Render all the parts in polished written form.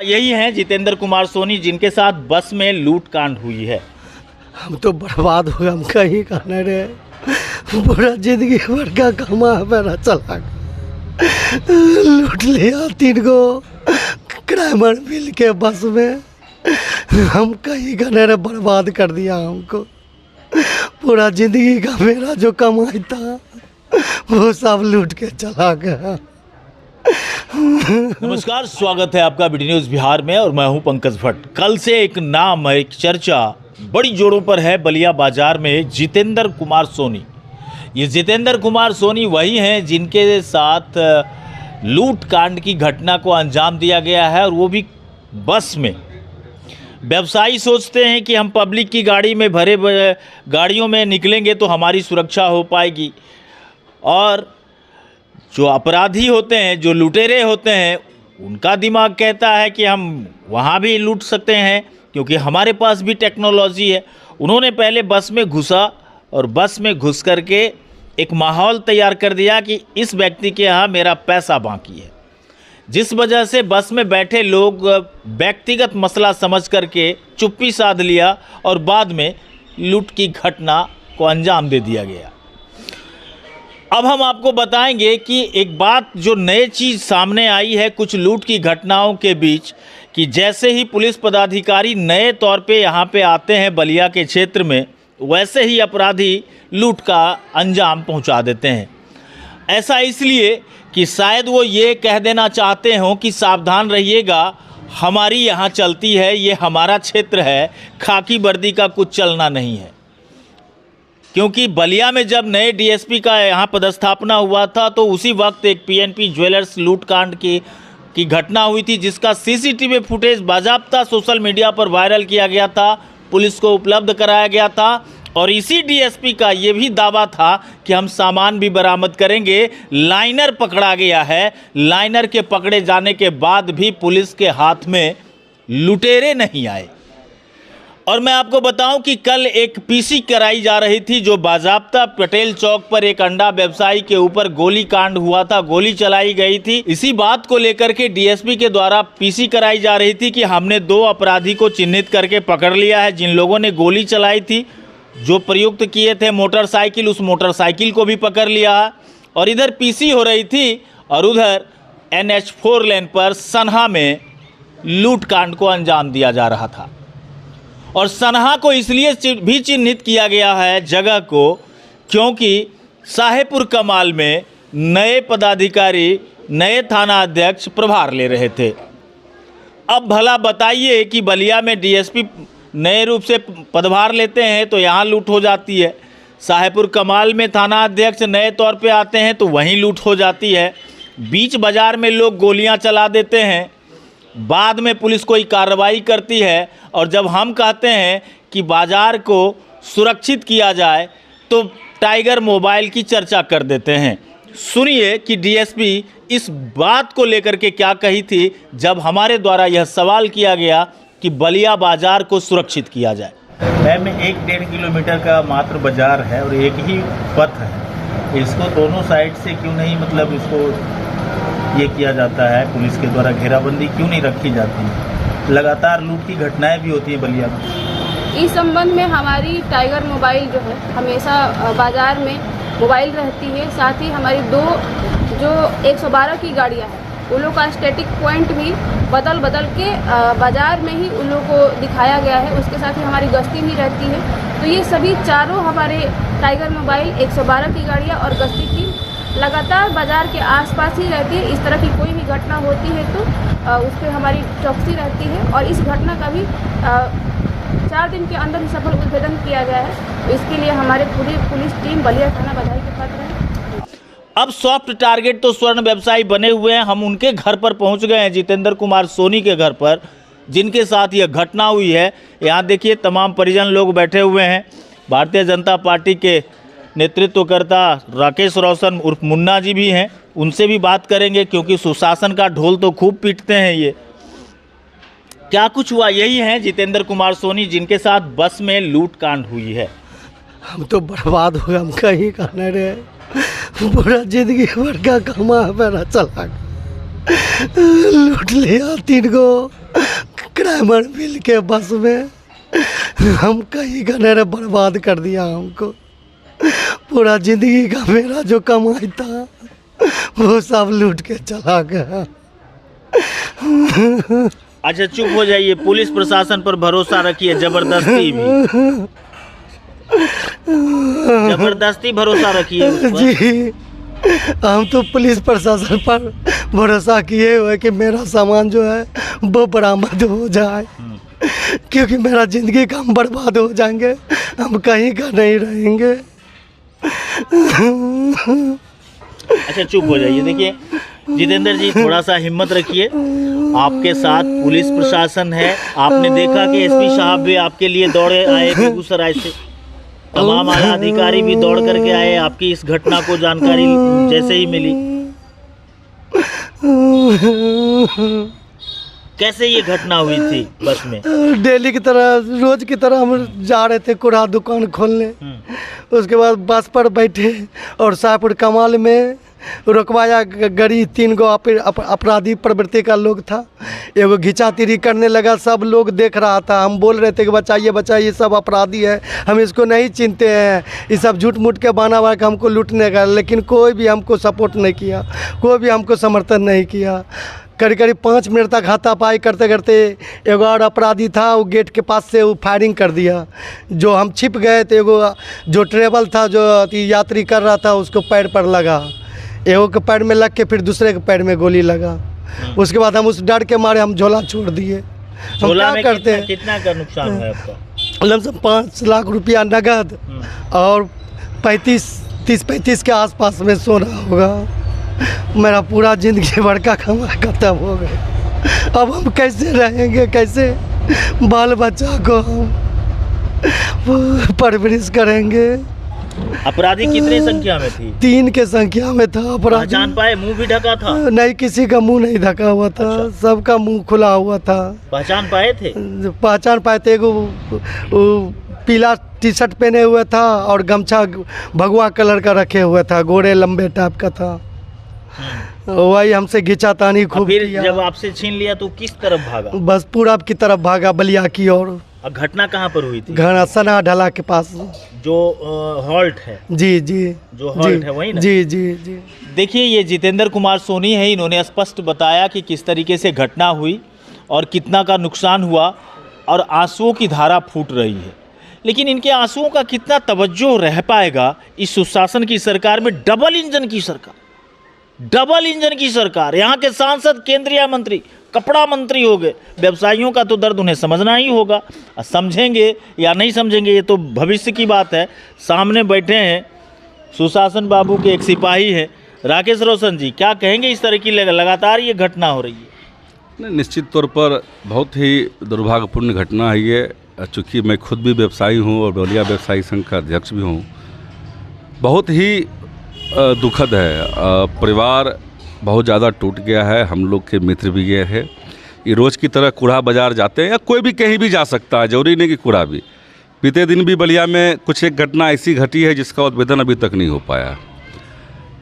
यही हैं जितेंद्र कुमार सोनी, जिनके साथ बस में लूट कांड हुई है। हम तो बर्बाद हो गए, हम कहीं करने रहे, पूरा जिंदगी भर का कमा मेरा चला लूट लिया 3 गो क्राइमर मिल के बस में। हम कहीं करने रहे, बर्बाद कर दिया हमको। पूरा जिंदगी का मेरा जो कमाई था वो सब लूट के चला गया। नमस्कार, स्वागत है आपका बीडी न्यूज़ बिहार में और मैं हूं पंकज भट्ट। कल से एक नाम, एक चर्चा बड़ी जोरों पर है बलिया बाजार में, जितेंद्र कुमार सोनी। ये जितेंद्र कुमार सोनी वही हैं जिनके साथ लूट कांड की घटना को अंजाम दिया गया है, और वो भी बस में। व्यवसायी सोचते हैं कि हम पब्लिक की गाड़ी में भरे गाड़ियों में निकलेंगे तो हमारी सुरक्षा हो पाएगी, और जो अपराधी होते हैं, जो लुटेरे होते हैं, उनका दिमाग कहता है कि हम वहाँ भी लूट सकते हैं क्योंकि हमारे पास भी टेक्नोलॉजी है। उन्होंने पहले बस में घुसा और बस में घुस करके एक माहौल तैयार कर दिया कि इस व्यक्ति के यहाँ मेरा पैसा बाकी है, जिस वजह से बस में बैठे लोग व्यक्तिगत मसला समझ करके चुप्पी साध लिया और बाद में लूट की घटना को अंजाम दे दिया गया। अब हम आपको बताएंगे कि एक बात जो नई चीज़ सामने आई है कुछ लूट की घटनाओं के बीच, कि जैसे ही पुलिस पदाधिकारी नए तौर पे यहाँ पे आते हैं बलिया के क्षेत्र में, वैसे ही अपराधी लूट का अंजाम पहुँचा देते हैं। ऐसा इसलिए कि शायद वो ये कह देना चाहते हों कि सावधान रहिएगा, हमारी यहाँ चलती है, ये हमारा क्षेत्र है, खाकी वर्दी का कुछ चलना नहीं है। क्योंकि बलिया में जब नए डीएसपी का यहाँ पदस्थापना हुआ था तो उसी वक्त एक पीएनपी ज्वेलर्स लूटकांड की घटना हुई थी, जिसका सीसीटीवी फुटेज बाजाप्ता सोशल मीडिया पर वायरल किया गया था, पुलिस को उपलब्ध कराया गया था, और इसी डीएसपी का ये भी दावा था कि हम सामान भी बरामद करेंगे। लाइनर पकड़ा गया है। लाइनर के पकड़े जाने के बाद भी पुलिस के हाथ में लुटेरे नहीं आए। और मैं आपको बताऊं कि कल एक पीसी कराई जा रही थी, जो बाजाप्ता पटेल चौक पर एक अंडा व्यवसायी के ऊपर गोली कांड हुआ था, गोली चलाई गई थी। इसी बात को लेकर के डीएसपी के द्वारा पीसी कराई जा रही थी कि हमने 2 अपराधी को चिन्हित करके पकड़ लिया है, जिन लोगों ने गोली चलाई थी, जो प्रयुक्त किए थे मोटरसाइकिल, उस मोटरसाइकिल को भी पकड़ लिया है। और इधर पीसी हो रही थी और उधर NH 4 लेन पर सनहा में लूट कांड को अंजाम दिया जा रहा था। और सनहा को इसलिए भी चिन्हित किया गया है जगह को, क्योंकि साहेबपुर कमाल में नए पदाधिकारी, नए थाना अध्यक्ष प्रभार ले रहे थे। अब भला बताइए कि बलिया में डीएसपी नए रूप से पदभार लेते हैं तो यहाँ लूट हो जाती है, साहेबपुर कमाल में थाना अध्यक्ष नए तौर पे आते हैं तो वहीं लूट हो जाती है, बीच बाज़ार में लोग गोलियाँ चला देते हैं, बाद में पुलिस कोई कार्रवाई करती है, और जब हम कहते हैं कि बाज़ार को सुरक्षित किया जाए तो टाइगर मोबाइल की चर्चा कर देते हैं। सुनिए कि डीएसपी इस बात को लेकर के क्या कही थी जब हमारे द्वारा यह सवाल किया गया कि बलिया बाज़ार को सुरक्षित किया जाए। मैम, 1-1.5 किलोमीटर का मात्र बाज़ार है और एक ही पथ है, इसको दोनों साइड से क्यों नहीं, मतलब इसको ये किया जाता है, पुलिस के द्वारा घेराबंदी क्यों नहीं रखी जाती है? लगातार लूट की घटनाएं भी होती हैं बलिया में। इस संबंध में हमारी टाइगर मोबाइल जो है हमेशा बाज़ार में मोबाइल रहती है, साथ ही हमारी 2 जो 112 की गाड़ियां हैं, उन लोग का स्टैटिक पॉइंट भी बदल के बाज़ार में ही उन लोगों को दिखाया गया है। उसके साथ ही हमारी गश्ती भी रहती है। तो ये सभी चारों हमारे टाइगर मोबाइल, 112 की गाड़ियाँ और गश्ती टीम लगातार बाज़ार के आसपास ही रहती है। इस तरह की कोई भी घटना होती है तो उस पर हमारी चौकसी रहती है, और इस घटना का भी 4 दिन के अंदर ही सफल उद्भेदन किया गया है। तो इसके लिए हमारे पूरी पुलिस टीम बलिया थाना बधाई के पात्र है। अब सॉफ्ट टारगेट तो स्वर्ण व्यवसायी बने हुए हैं। हम उनके घर पर पहुंच गए हैं, जितेंद्र कुमार सोनी के घर पर, जिनके साथ यह घटना हुई है। यहाँ देखिए तमाम परिजन लोग बैठे हुए हैं। भारतीय जनता पार्टी के नेतृत्वकर्ता राकेश रोशन उर्फ मुन्ना जी भी हैं, उनसे भी बात करेंगे क्योंकि सुशासन का ढोल तो खूब पीटते हैं ये। क्या कुछ हुआ? यही हैं जितेंद्र कुमार सोनी, जिनके साथ बस में लूट कांड हुई है। हम तो बर्बाद हो गए, हम कहीं करने रहे, पूरा जिंदगी भर का कमा मेरा चला लूट लिया 3 गो क्राइमर मिल के बस में। हम कहीं का नहीं बर्बाद कर दिया हमको। पूरा जिंदगी का मेरा जो कमाई था वो सब लूट के चला गया। अच्छा चुप हो जाइए, पुलिस प्रशासन पर भरोसा रखिए, जबरदस्ती भी जबरदस्ती भरोसा रखिए उस पर। जी हम तो पुलिस प्रशासन पर भरोसा किए हुए कि मेरा सामान जो है वो बरामद हो जाए, क्योंकि मेरा ज़िंदगी का हम बर्बाद हो जाएंगे, हम कहीं का नहीं रहेंगे। अच्छा चुप हो जाइए। देखिए जितेंद्र जी, थोड़ा सा हिम्मत रखिए, आपके साथ पुलिस प्रशासन है। आपने देखा कि एसपी साहब भी आपके लिए दौड़े आए बेगूसराय से, तमाम आला अधिकारी भी दौड़ करके आए आपकी इस घटना को जानकारी जैसे ही मिली। कैसे ये घटना हुई थी बस में? डेली की तरह रोज की तरह हम जा रहे थे कुड़ा दुकान खोलने। उसके बाद बस पर बैठे और शाहपुर कमाल में रुकवाया गाड़ी। 3 गो अपराधी प्रवृत्ति का लोग था। एगो घिचातिरी करने लगा, सब लोग देख रहा था। हम बोल रहे थे कि बचाइए बचाइए, सब अपराधी है, हम इसको नहीं चिंते हैं, ये सब झूठ मूठ के बहाना बना के हमको लूटने का। लेकिन कोई भी हमको सपोर्ट नहीं किया, कोई भी हमको समर्थन नहीं किया। करीब करीब 5 मिनट तक हाथापाई करते करते एगो और अपराधी था, वो गेट के पास से वो फायरिंग कर दिया। जो हम छिप गए थे, एगो जो ट्रेवल था, जो यात्री कर रहा था, उसको पैर पर लगा। एगो के पैर में लग के फिर दूसरे के पैर में गोली लगा। उसके बाद हम उस डर के मारे हम झोला छोड़ दिए। हम क्या करते हैं? कितना का नुकसान है आपका? लमसम 5 लाख रुपया नगद और 30-35 के आसपास में सोना होगा। मेरा पूरा जिंदगी भर का कमाई खत्म हो गया। अब हम कैसे रहेंगे, कैसे बाल बच्चा को हम परवरिश करेंगे? अपराधी कितनी संख्या में थी? 3 के संख्या में था अपराधी। पहचान पाए? मुंह भी ढका था? नहीं, किसी का मुंह नहीं ढका हुआ था। अच्छा। सबका मुंह खुला हुआ था। पहचान पाए थे? पहचान पाए थे। एगो पीला टी-शर्ट पहने हुए था और गमछा भगवा कलर का रखे हुए था, गोरे लंबे टाइप का था। वही हमसे घिंचातानी खूब फिर किया। जब आपसे छीन लिया तो किस तरफ भागा? बस पूरब की तरफ भागा, बलिया की ओर। और घटना कहाँ पर हुई थी? घना सना ढला के पास। जो हॉल्ट है, जी जी, जो हॉल्ट है वही ना? जी जी जी। देखिए ये जितेंद्र कुमार सोनी है, इन्होंने स्पष्ट बताया कि किस तरीके से घटना हुई और कितना का नुकसान हुआ और आंसुओं की धारा फूट रही है। लेकिन इनके आंसुओं का कितना तवज्जो रह पाएगा इस सुशासन की सरकार में? डबल इंजन की सरकार, डबल इंजन की सरकार। यहाँ के सांसद, केंद्रीय मंत्री, कपड़ा मंत्री हो गए। व्यवसायियों का तो दर्द उन्हें समझना ही होगा। समझेंगे या नहीं समझेंगे ये तो भविष्य की बात है। सामने बैठे हैं सुशासन बाबू के एक सिपाही हैं, राकेश रोशन जी। क्या कहेंगे इस तरह की लगातार ये घटना हो रही है? नहीं, निश्चित तौर पर बहुत ही दुर्भाग्यपूर्ण घटना है ये। चूँकि मैं खुद भी व्यवसायी हूँ और बलिया व्यवसायी संघ का अध्यक्ष भी हूँ। बहुत ही दुखद है। परिवार बहुत ज़्यादा टूट गया है। हम लोग के मित्र भी गए हैं। ये रोज़ की तरह कूड़ा बाज़ार जाते हैं, या कोई भी कहीं भी जा सकता है, जरूरी नहीं कि कूड़ा भी। बीते दिन भी बलिया में कुछ एक घटना ऐसी घटी है जिसका उद्भेदन अभी तक नहीं हो पाया।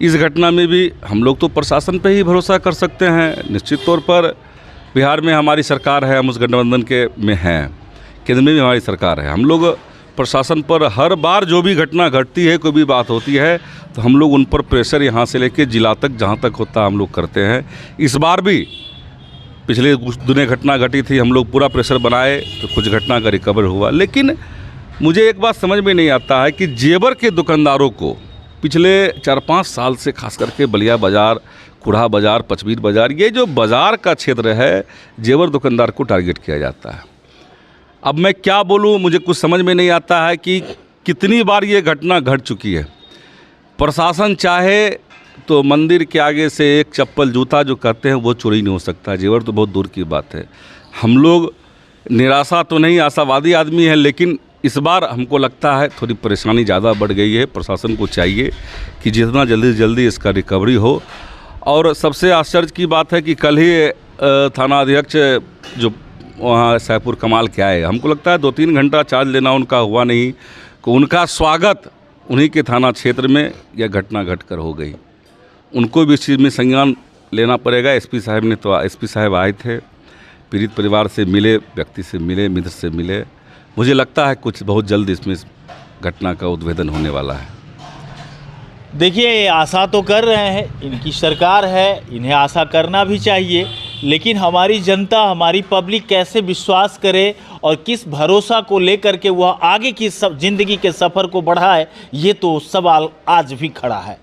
इस घटना में भी हम लोग तो प्रशासन पे ही भरोसा कर सकते हैं। निश्चित तौर पर बिहार में हमारी सरकार है, हम उस गठबंधन के में हैं, केंद्र में भी हमारी सरकार है। हम लोग प्रशासन पर हर बार जो भी घटना घटती है, कोई भी बात होती है, तो हम लोग उन पर प्रेशर यहाँ से लेके जिला तक जहाँ तक होता है हम लोग करते हैं। इस बार भी पिछले कुछ दिनों घटना घटी थी, हम लोग पूरा प्रेशर बनाए तो कुछ घटना का रिकवर हुआ। लेकिन मुझे एक बात समझ में नहीं आता है कि जेवर के दुकानदारों को पिछले 4-5 साल से खास करके बलिया बाज़ार, कुड़ा बाज़ार, पचमीर बाज़ार, ये जो बाज़ार का क्षेत्र है, जेवर दुकानदार को टारगेट किया जाता है। अब मैं क्या बोलूं, मुझे कुछ समझ में नहीं आता है कि कितनी बार ये घटना घट चुकी है। प्रशासन चाहे तो मंदिर के आगे से एक चप्पल जूता जो कहते हैं वो चोरी नहीं हो सकता, जेवर तो बहुत दूर की बात है। हम लोग निराशा तो नहीं, आशावादी आदमी है, लेकिन इस बार हमको लगता है थोड़ी परेशानी ज़्यादा बढ़ गई है। प्रशासन को चाहिए कि जितना जल्दी से जल्दी इसका रिकवरी हो। और सबसे आश्चर्य की बात है कि कल ही थाना अध्यक्ष जो वहाँ शाहपुर कमाल के आए, हमको लगता है 2-3 घंटा चार्ज लेना उनका हुआ नहीं कि उनका स्वागत उन्हीं के थाना क्षेत्र में यह घटना घटकर हो गई। उनको भी इस चीज़ में संज्ञान लेना पड़ेगा। एसपी साहब आए थे, पीड़ित परिवार से मिले, व्यक्ति से मिले, मित्र से मिले। मुझे लगता है कुछ बहुत जल्द इसमें इस घटना का उद्भेदन होने वाला है। देखिए, ये आशा तो कर रहे हैं, इनकी सरकार है, इन्हें आशा करना भी चाहिए, लेकिन हमारी जनता, हमारी पब्लिक कैसे विश्वास करे और किस भरोसा को लेकर के वह आगे की ज़िंदगी के सफ़र को बढ़ाए, ये तो सवाल आज भी खड़ा है।